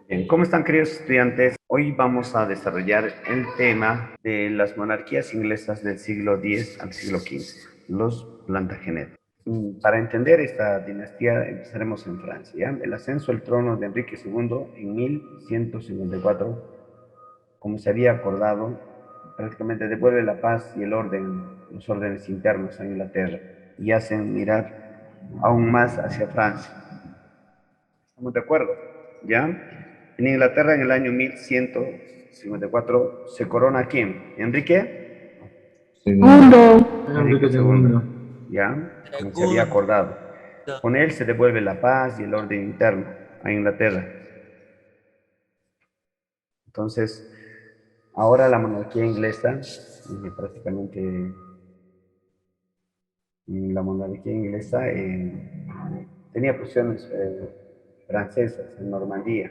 Bien, ¿cómo están, queridos estudiantes? Hoy vamos a desarrollar el tema de las monarquías inglesas del siglo X al siglo XV, los Plantagenet. Para entender esta dinastía empezaremos en Francia, ¿ya? El ascenso al trono de Enrique II en 1154, como se había acordado, prácticamente devuelve la paz y el orden, los órdenes internos a Inglaterra y hacen mirar aún más hacia Francia. ¿Estamos de acuerdo? ¿Ya? En Inglaterra, en el año 1154, ¿se corona quién? ¿Enrique? Segundo. Enrique Enrique II. segundo. ¿Ya? Como se había Segundo. acordado. Con él se devuelve la paz y el orden interno a Inglaterra. Entonces, ahora la monarquía inglesa, prácticamente la monarquía inglesa tenía posiciones francesas en Normandía.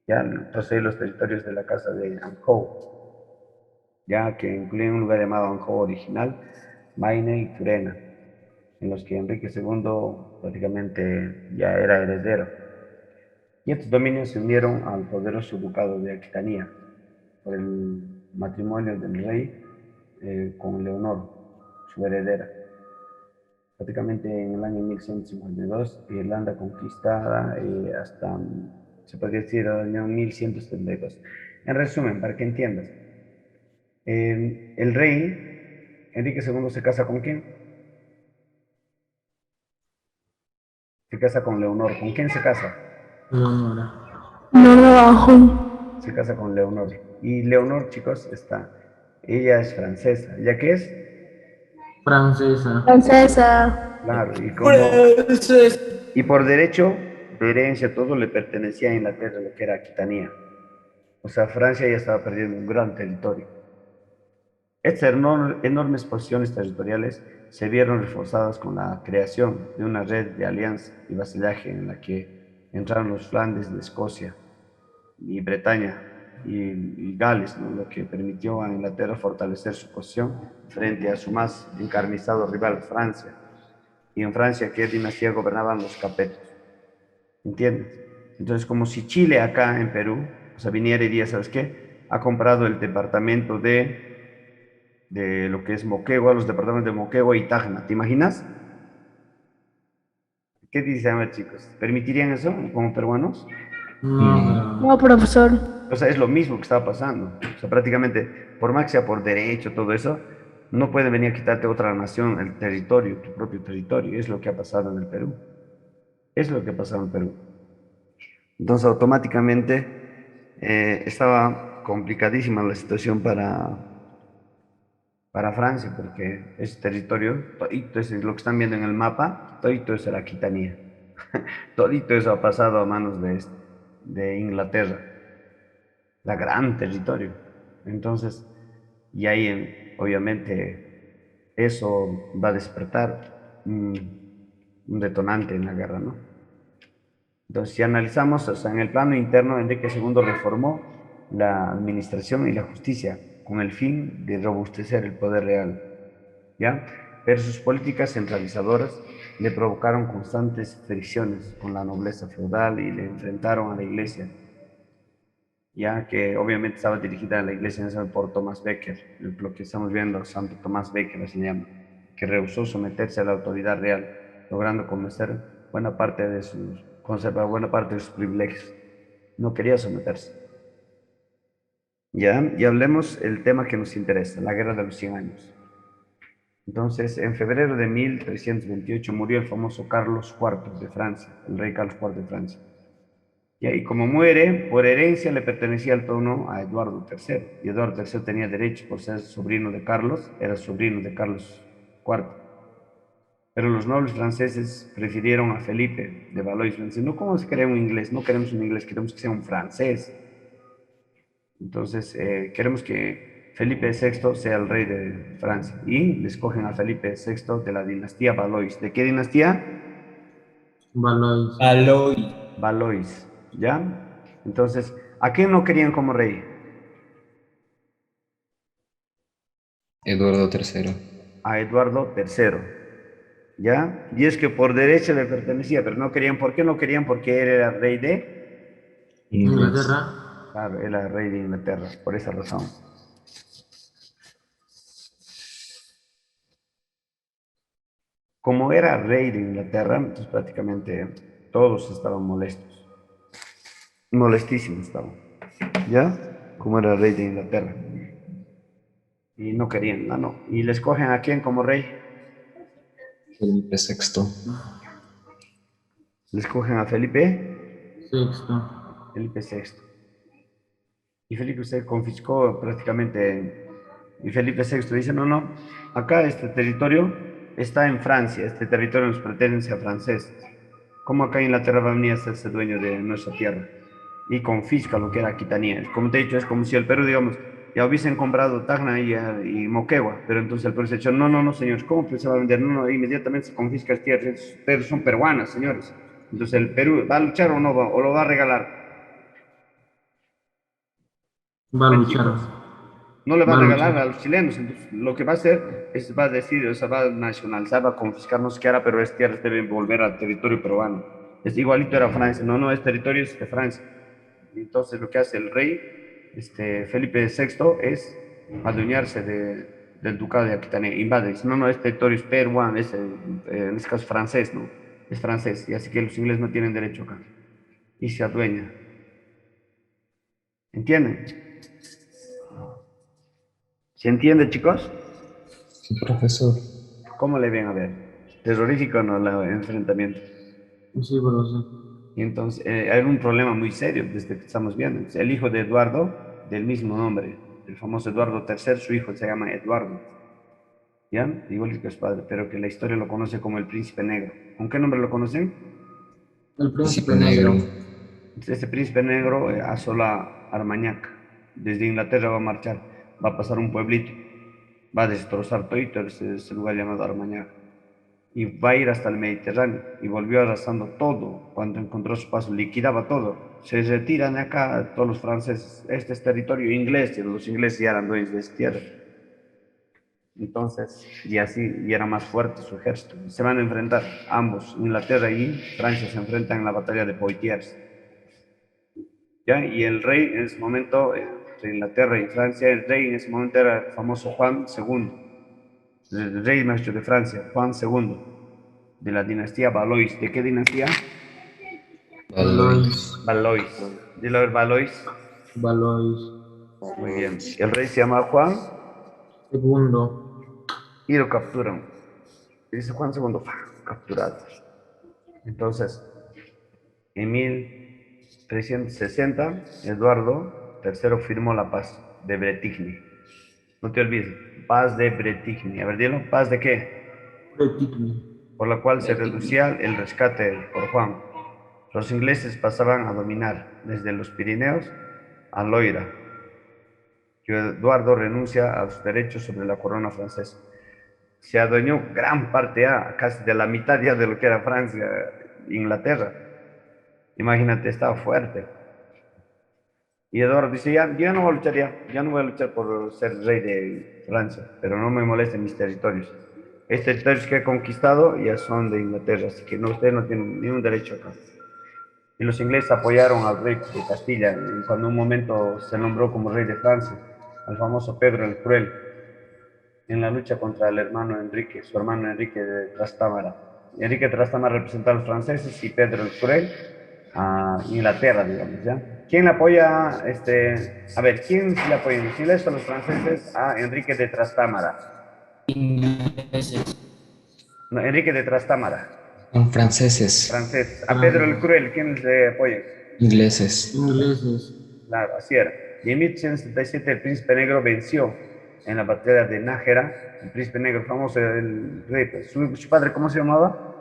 Ya posee los territorios de la casa de Anjou, ya que incluye un lugar llamado Anjou original, Maine y Turena, en los que Enrique II prácticamente ya era heredero. Y estos dominios se unieron al poderoso ducado de Aquitania por el matrimonio del rey con Leonor, su heredera. Prácticamente en el año 1152, Irlanda conquistada hasta, se podría decir, el año 1172. En resumen, para que entiendas, el rey Enrique II se casa con quién? Se casa con Leonor. ¿Con quién se casa? Leonora. No lo bajo. Se casa con Leonor. Y Leonor, chicos, ella es francesa. ¿Ya qué es? Francesa. Francesa. Claro, Francesa. y por derecho de herencia todo le pertenecía a Inglaterra, lo que era Aquitania. O sea, Francia ya estaba perdiendo un gran territorio. Estas enormes posiciones territoriales se vieron reforzadas con la creación de una red de alianza y vasallaje en la que entraron los Flandes de Escocia y Bretaña y Gales, ¿no? Lo que permitió a Inglaterra fortalecer su posición frente a su más encarnizado rival, Francia. Y en Francia, ¿qué dinastía gobernaban los capetos? ¿Entiendes? Entonces, como si Chile acá en Perú, o sea, viniera y diría, ¿sabes qué? Ha comprado el departamento de lo que es Moquegua, los departamentos de Moquegua y Tacna. ¿Te imaginas? ¿Qué dicen, chicos? ¿Permitirían eso como peruanos? No, No, profesor. O sea, es lo mismo que estaba pasando. O sea, prácticamente, por más que sea por derecho, todo eso, no puede venir a quitarte otra nación el territorio, tu propio territorio. Es lo que ha pasado en el Perú. Es lo que ha pasado en Perú. Entonces, automáticamente estaba complicadísima la situación para Francia, porque ese territorio, todito es lo que están viendo en el mapa, todito es la Aquitania. Todito eso ha pasado a manos de Inglaterra, la gran territorio. Entonces, y ahí obviamente eso va a despertar un detonante en la guerra, ¿no? Entonces, si analizamos, o sea, en el plano interno, Enrique II reformó la administración y la justicia con el fin de robustecer el poder real, ¿ya? Pero sus políticas centralizadoras le provocaron constantes fricciones con la nobleza feudal y le enfrentaron a la iglesia, ya que obviamente estaba dirigida a la iglesia por Thomas Becket, lo que estamos viendo, Santo Tomás Becket, así se llama, que rehusó someterse a la autoridad real, logrando conservar buena parte de sus privilegios. No quería someterse. Ya, y hablemos el tema que nos interesa, la Guerra de los 100 años. Entonces, en febrero de 1328 murió el famoso Carlos IV de Francia, el rey Carlos IV de Francia. Y ahí, como muere, por herencia le pertenecía el trono a Eduardo III. Y Eduardo III tenía derecho por ser sobrino de Carlos, era sobrino de Carlos IV. Pero los nobles franceses prefirieron a Felipe de Valois. No, ¿cómo se crea un inglés? No queremos un inglés, queremos que sea un francés. Entonces, queremos que Felipe VI sea el rey de Francia. Y le escogen a Felipe VI de la dinastía Valois. ¿De qué dinastía? Valois. Aloy. Valois. ¿Ya? Entonces, ¿a quién no querían como rey? Eduardo III. A Eduardo III. ¿Ya? Y es que por derecho le pertenecía, pero no querían. ¿Por qué no querían? Porque él era rey de... Inglés. Inglaterra. Claro, era rey de Inglaterra, por esa razón. Como era rey de Inglaterra, entonces prácticamente todos estaban molestos. Molestísimos estaban. ¿Ya? Como era rey de Inglaterra. Y no querían, no. ¿Y les cogen a quién como rey? Felipe VI. Les cogen a Felipe, Sexto. Felipe VI. Y Felipe se confiscó prácticamente. Y Felipe VI dice, no, acá este territorio está en Francia, este territorio nos pertenece a francés. ¿Cómo acá Inglaterra va a venir a hacerse dueño de nuestra tierra? Y confisca lo que era Aquitania. Como te he dicho, es como si el Perú, digamos, ya hubiesen comprado Tacna y Moquegua, pero entonces el Perú se ha dicho, no, señores, ¿cómo se va a vender? No, inmediatamente se confisca las tierras, ustedes son peruanas, señores. Entonces el Perú va a luchar o no va, o lo va a regalar. Va a ¿Me luchar. chicos? No le va Va a a regalar luchar. a los chilenos, entonces lo que va a hacer es, va a decir, o sea, va a nacionalizar, va a confiscar, no sé qué hará, pero es tierras deben volver al territorio peruano. Es igualito era Francia, no, es territorio es de Francia. Entonces lo que hace el rey, Felipe VI, es adueñarse del ducado de Aquitania, invade, dice, no, es territorio es peruano, en este caso francés, ¿no? Es francés, y así que los ingleses no tienen derecho acá. Y se adueña. ¿Entienden? ¿Se entiende, chicos? Sí, profesor. ¿Cómo le ven a ver? Terrorífico, ¿no? El enfrentamiento. Sí, profesor. Y entonces hay un problema muy serio desde que estamos viendo. El hijo de Eduardo, del mismo nombre, el famoso Eduardo III, su hijo se llama Eduardo, ¿ya? Igual que su padre, pero que la historia lo conoce como el Príncipe Negro. ¿Con qué nombre lo conocen? El príncipe Príncipe negro. negro. Este Príncipe Negro asola Armañac. Desde Inglaterra va a marchar, va a pasar un pueblito, va a destrozar todo ese lugar llamado Armañac. Y va a ir hasta el Mediterráneo y volvió arrasando todo cuando encontró su paso, liquidaba todo. Se retiran de acá todos los franceses, este es territorio inglés, y los ingleses ya eran dueños de esta tierra. Entonces, y así, y era más fuerte su ejército. Se van a enfrentar ambos, Inglaterra y Francia se enfrentan en la batalla de Poitiers. ¿Ya? Y el rey en ese momento, de Inglaterra y Francia, el rey en ese momento era el famoso Juan II, el rey maestro de Francia, Juan II, de la dinastía Valois. ¿De qué dinastía? Valois. Valois. Dilo a ver, Valois. Valois. Muy bien. El rey se llama Juan Segundo. y lo capturan. Y dice Juan II, capturado. Entonces, en 1360, Eduardo III firmó la paz de Bretigny. No te olvides, paz de Bretigny. A ver, dilo, ¿paz de qué? Bretigny. Por la cual se reducía el rescate por Juan. Los ingleses pasaban a dominar desde los Pirineos a Loira. Que Eduardo renuncia a sus derechos sobre la corona francesa. Se adueñó gran parte, casi de la mitad ya de lo que era Francia, Inglaterra. Imagínate, estaba fuerte. Y Eduardo dice, ya no voy a luchar ya no voy a luchar por ser rey de Francia, pero no me molesten mis territorios. Estos territorios que he conquistado ya son de Inglaterra, así que no, ustedes no tienen ningún derecho acá. Y los ingleses apoyaron al rey de Castilla, cuando un momento se nombró como rey de Francia, al famoso Pedro el Cruel, en la lucha contra el hermano Enrique, su hermano Enrique de Trastámara. Enrique de Trastámara representa a los franceses y Pedro el Cruel a Inglaterra, digamos, ¿ya? ¿Quién le apoya, a ver, quién le apoya en los ingleses o los franceses a Enrique de Trastámara? Ingleses. No, Enrique de Trastámara, Son franceses. francés. A Pedro el Cruel, ¿quién le apoya? Ingleses. Ingleses. Claro, así era. Y en 1177 el príncipe negro venció en la batalla de Nájera, el príncipe negro famoso, el rey, pues, su padre, ¿cómo se llamaba?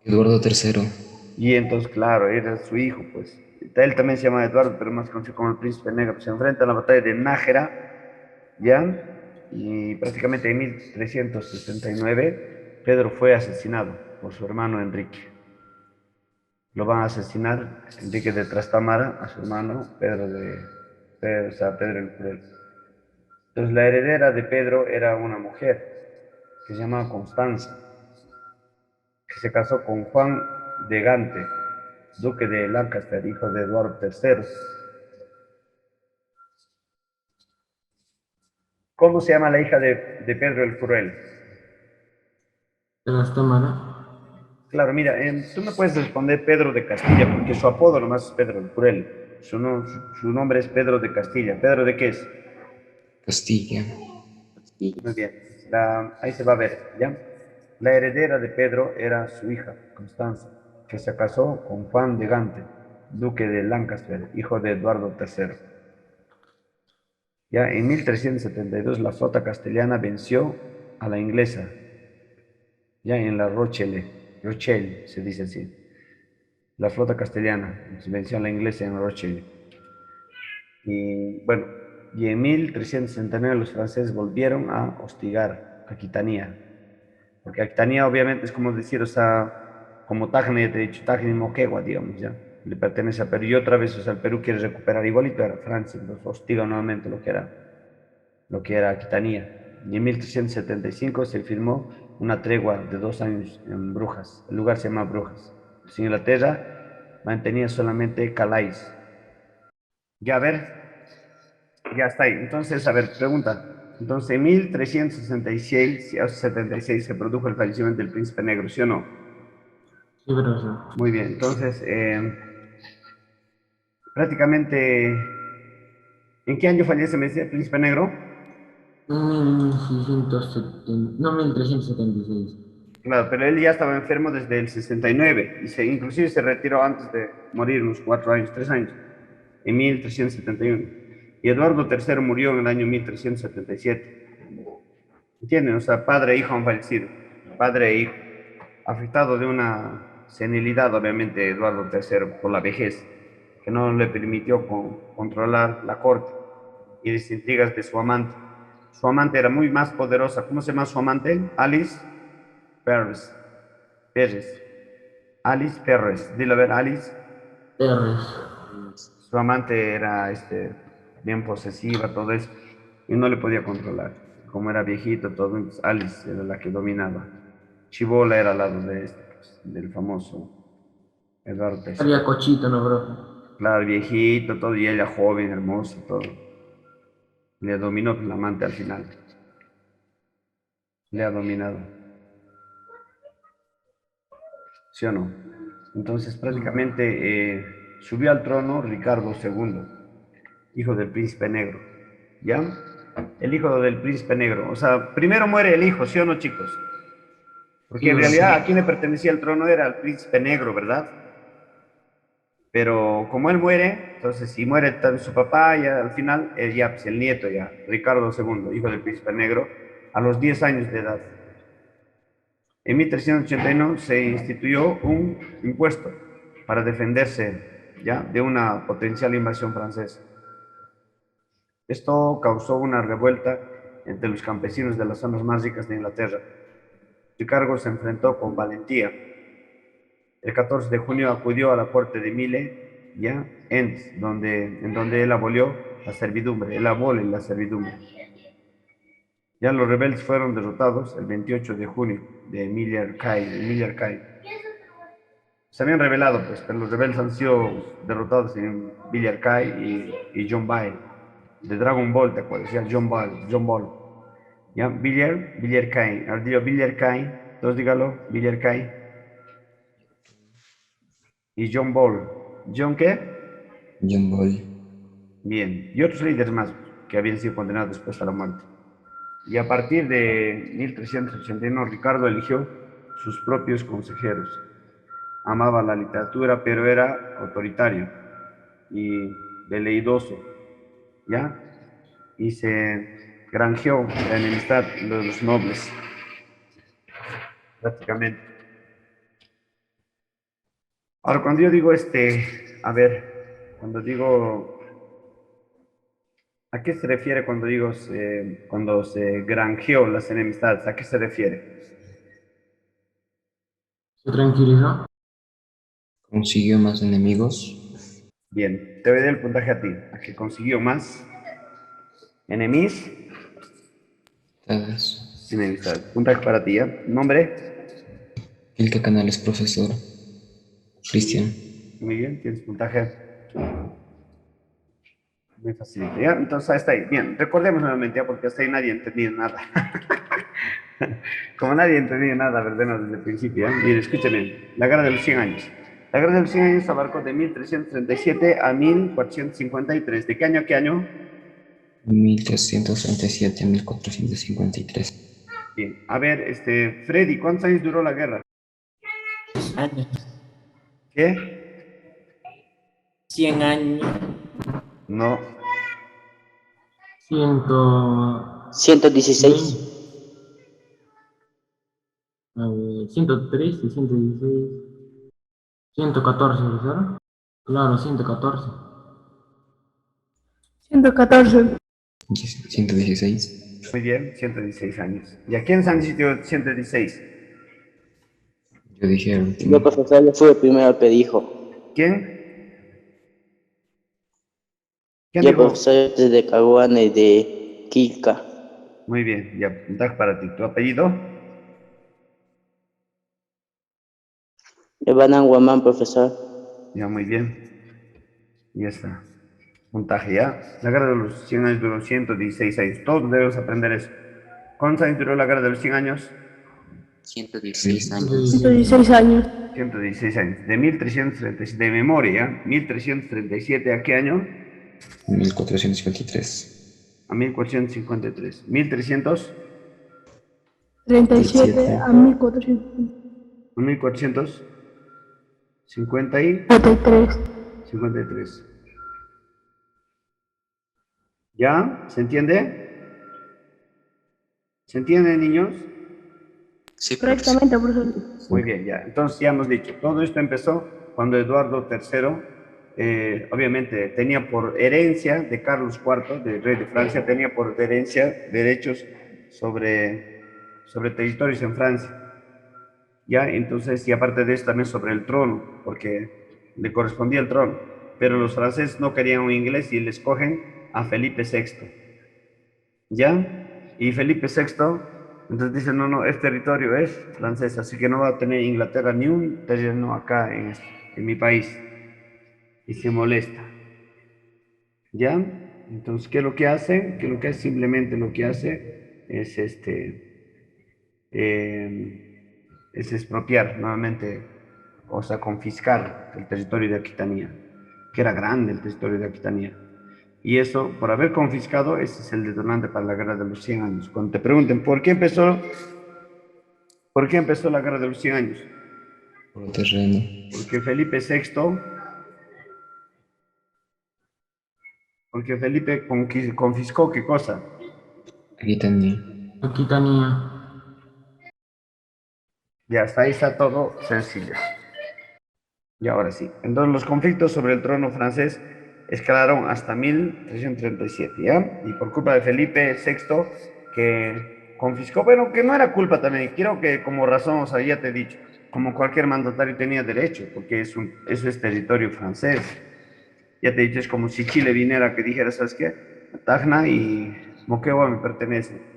Eduardo III. Y entonces, claro, era su hijo, pues. Él también se llama Eduardo, pero más conocido como el príncipe negro. Se enfrenta a la batalla de Nájera, ¿ya? Y prácticamente en 1369 Pedro fue asesinado por su hermano Enrique. Lo van a asesinar Enrique de Trastámara a su hermano Pedro, o sea, Pedro el Cruel. Entonces la heredera de Pedro era una mujer que se llamaba Constanza, que se casó con Juan de Gante. duque de Lancaster, hijo de Eduardo III. ¿Cómo se llama la hija de Pedro el Cruel? Trastámara. Claro, mira, tú no puedes responder Pedro de Castilla, porque su apodo nomás es Pedro el Cruel. Su nombre es Pedro de Castilla. ¿Pedro de qué es? Castilla. Muy bien. Ahí se va a ver, ¿ya? La heredera de Pedro era su hija, Constanza, que se casó con Juan de Gante, duque de Lancaster, hijo de Eduardo III. Ya en 1372 la flota castellana venció a la inglesa, ya en la Rochelle se dice así. La flota castellana venció a la inglesa en Rochelle. Y bueno, y en 1369 los franceses volvieron a hostigar Aquitania, porque Aquitania obviamente es como decir, o sea, como Tacna, de hecho, Tacna y Moquegua, digamos, ya, le pertenece a Perú, y otra vez, o sea, el Perú quiere recuperar igualito a Francia, entonces hostiga nuevamente lo que era Aquitania. Y en 1375 se firmó una tregua de 2 años en Brujas, el lugar se llama Brujas. Entonces, Inglaterra mantenía solamente Calais. Ya, a ver, ya está ahí. Entonces, a ver, pregunta. Entonces, en 1366 a 76 se produjo el fallecimiento del príncipe negro, ¿sí o no? Sí, profesor. Muy bien, entonces, prácticamente, ¿en qué año fallece, me decía, el príncipe negro? 1670, no, 1376. Claro, pero él ya estaba enfermo desde el 69 inclusive se retiró antes de morir, unos 4 años, 3 años, en 1371. Y Eduardo III murió en el año 1377. ¿Entienden? O sea, padre e hijo han fallecido, padre e hijo, afectado de una senilidad, obviamente, Eduardo III por la vejez, que no le permitió controlar la corte y las intrigas de su amante. Su amante era muy más poderosa. ¿Cómo se llama su amante? Alice Perez. Pérez. Alice Perez. Dile a ver, Alice. R's. Su amante era bien posesiva, todo eso, y no le podía controlar. Como era viejito, todo, entonces Alice era la que dominaba. Chibola era al lado de pues, del famoso Eduardo Había III. cochito, ¿no, profe? Claro, viejito, todo, y ella joven, hermosa, todo. Le dominó la amante al final. Le ha dominado. ¿Sí o no? Entonces, Sí. prácticamente subió al trono Ricardo II, hijo del príncipe negro. ¿Ya? El hijo del príncipe negro. O sea, primero muere el hijo, ¿sí o no, chicos? Sí, Porque en realidad a profesor. quien le pertenecía el trono era al príncipe negro, ¿verdad? Pero como él muere, entonces si muere su papá, ya al final, ya, pues el nieto ya, Ricardo II, hijo del príncipe negro, a los 10 años de edad. En 1381 se instituyó un impuesto para defenderse ya de una potencial invasión francesa. Esto causó una revuelta entre los campesinos de las zonas más ricas de Inglaterra. Ricardo se enfrentó con valentía. El 14 de junio acudió a la corte de Mile, ya, en donde él abolió la servidumbre, él abole la servidumbre. Ya los rebeldes fueron derrotados el 28 de junio de Emilia Kay. Se habían rebelado, pues, pero los rebeldes han sido derrotados en Villar y John Ball. De Dragon Ball, ¿te acuerdas? Ya, John Ball. ¿Ya? Villar Kai. Ahora digo Villar Kai. Entonces dígalo, Villar Kai. Y John Ball. ¿John qué? John Ball. Bien. Y otros líderes más que habían sido condenados después a la muerte. Y a partir de 1381, Ricardo eligió sus propios consejeros. Amaba la literatura, pero era autoritario y veleidoso, ¿ya? Y se granjeó la enemistad de los nobles, prácticamente. Ahora, cuando yo digo a ver, cuando digo, ¿a qué se refiere cuando digo cuando se granjeó las enemistades? ¿A qué se refiere? ¿Se tranquilizó? Consiguió más enemigos. Bien, te voy a dar el puntaje a ti, a que consiguió más enemigos, Todas. enemistades. Puntaje para ti, ¿ya? Nombre, Ilka Canales, profesor. Cristian. Muy bien, tienes puntaje. Muy facilito, ¿ya? Entonces, hasta ahí. Bien, recordemos nuevamente, ¿ya? Porque hasta ahí nadie entendió nada. Como nadie entendió nada, ¿verdad? Desde el principio, ¿ya? Mire, escúcheme. La guerra de los 100 años. La guerra de los 100 años abarcó de 1337 a 1453. ¿De qué año a qué año? 1337 a 1453. Bien. A ver, Freddy, ¿cuántos años duró la guerra? Años. ¿Qué? 100 años. No. 116. 103 y 116. 114, ¿verdad? Claro, 114. 114. 116. Muy bien, 116 años. ¿Y a quiénes han dicho 116? Yo dije el Yo, último. profesor, yo fui el primero al que dijo. ¿Quién? ¿Quién Yo, dijo? profesor, desde Caguana y de Quilca. Muy bien, ya, puntaje para ti. ¿Tu apellido? Ebanan Guamán, profesor. Ya, muy bien. Ya está. Puntaje, ¿ya? La guerra de los 100 años duró 116 años. Todos debemos aprender eso. ¿Cuántos años duró la guerra de los 100 años? 116 años. 116 años. 116 años. De 1337, de memoria, 1337, ¿a qué año? 1453. A 1453. 1300 37 a 1453. a 1450 y 53. ¿Ya? ¿Se entiende? ¿Se entiende, niños? Sí, profesor. Correctamente, profesor. Muy bien, ya. Entonces ya hemos dicho, todo esto empezó cuando Eduardo III, obviamente, tenía por herencia de Carlos IV, del rey de Francia, tenía por herencia derechos sobre territorios en Francia. Ya, entonces, y aparte de eso también sobre el trono, porque le correspondía el trono. Pero los franceses no querían un inglés y le escogen a Felipe VI. ¿Ya? Y Felipe VI, entonces dice, no, no, este territorio es francés, así que no va a tener Inglaterra ni un terreno acá en mi país. Y se molesta. ¿Ya? Entonces, ¿qué es lo que hace? ¿Qué es lo que hace? Simplemente lo que hace es es expropiar nuevamente, o sea, confiscar el territorio de Aquitania, que era grande el territorio de Aquitania. Y eso, por haber confiscado, ese es el detonante para la guerra de los 100 años. Cuando te pregunten, ¿por qué empezó la guerra de los 100 años? Por terreno. Porque Felipe confiscó, ¿qué cosa? Aquitania. Aquitania. Ya, hasta ahí está todo sencillo. Y ahora sí. Entonces los conflictos sobre el trono francés escalaron hasta 1337, ¿ya? Y por culpa de Felipe VI, que confiscó, pero que no era culpa también. Quiero que como razón, o sea, ya te he dicho, como cualquier mandatario tenía derecho, porque eso es territorio francés. Ya te he dicho, es como si Chile viniera que dijera, ¿sabes qué? Tacna y Moquegua me pertenece.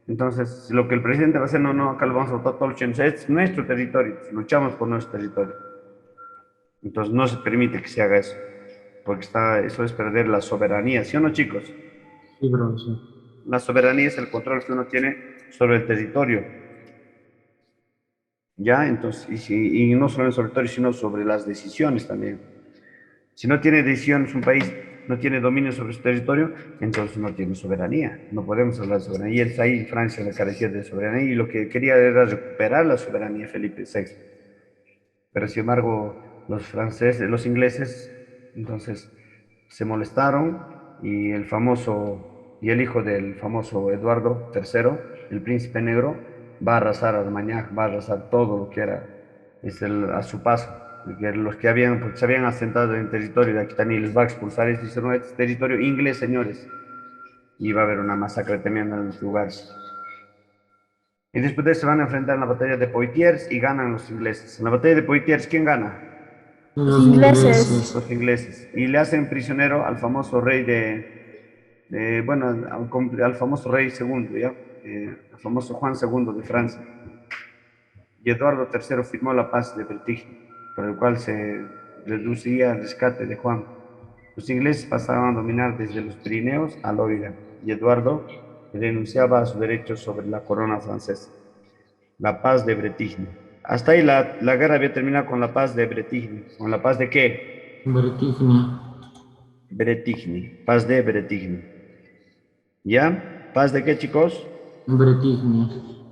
Entonces, lo que el presidente va a hacer, no, no, acá lo vamos a votar todos los chilenos, es nuestro territorio, luchamos por nuestro territorio. Entonces no se permite que se haga eso, porque eso es perder la soberanía, ¿sí o no, chicos? Sí, profesor. La soberanía es el control que uno tiene sobre el territorio, ¿ya? Entonces, y no solo sobre el territorio, sino sobre las decisiones también. Si no tiene decisiones un país, no tiene dominio sobre su territorio, entonces no tiene soberanía. No podemos hablar de soberanía. Y él está ahí, en Francia, le carecía de soberanía, y lo que quería era recuperar la soberanía Felipe VI. Pero sin embargo, los franceses, los ingleses, entonces se molestaron y el hijo del famoso Eduardo III, el príncipe negro, va a arrasar Armagnac, va a arrasar todo lo que era a su paso. Porque los que porque se habían asentado en territorio de Aquitania y les va a expulsar, y dice, no, este es territorio inglés, señores. Y va a haber una masacre tremenda en los lugares. Y después de eso se van a enfrentar en la batalla de Poitiers y ganan los ingleses. En la batalla de Poitiers, ¿quién gana? Los ingleses. Los ingleses. Y le hacen prisionero al famoso rey bueno, al famoso rey segundo, ¿ya? Al famoso Juan II de Francia. Y Eduardo III firmó la paz de Bretigny, por el cual reduciría el rescate de Juan. Los ingleses pasaban a dominar desde los Pirineos al Oiga, y Eduardo renunciaba a su derecho sobre la corona francesa. La paz de Bretigny. Hasta ahí la guerra había terminado con la paz de Bretigny. ¿Con la paz de qué? Bretigny. Bretigny. Paz de Bretigny. ¿Ya? ¿Paz de qué, chicos? Bretigny.